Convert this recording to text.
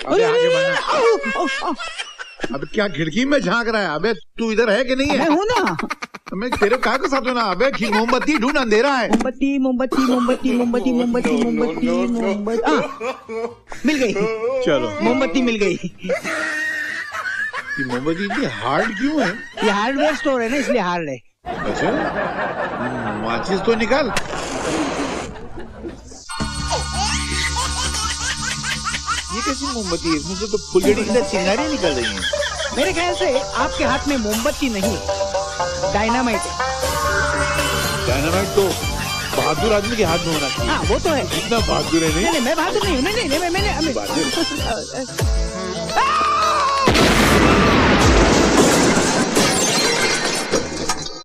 अबे आगे बढ़ना। अब क्या खिड़की में झांक रहा है? अबे तू इधर है कि नहीं है? मैं हूँ ना। मैं तेरे काय को साथ हूँ ना। अबे मोमबत्ती ढूंढ, अंधेरा है। मोमबत्ती मोमबत्ती मोमबत्ती मोमबत्ती मोमबत्ती मोमबत्ती मोमबत्ती मिल गई। चलो, मोमबत्ती मिल गई। ये मोमबत्ती इतनी हार्ड क्यों है? ये हार्डवेयर स्टोर है ना, इसलिए हार्ड है। अच्छा, माचिस तो निकाल। ये कैसी मोमबत्ती है? इसमें से तो फुलझड़ी की चिंगारियां निकल रही हैं। मेरे ख्याल से आपके हाथ में मोमबत्ती नहीं, डायनामाइट है। डायनामाइट तो बहादुर आदमी के हाथ में होना चाहिए। हाँ वो तो है। इतना बहादुर है नहीं। नहीं मैं बहादुर नहीं हूँ। नहीं मैंने बहादुर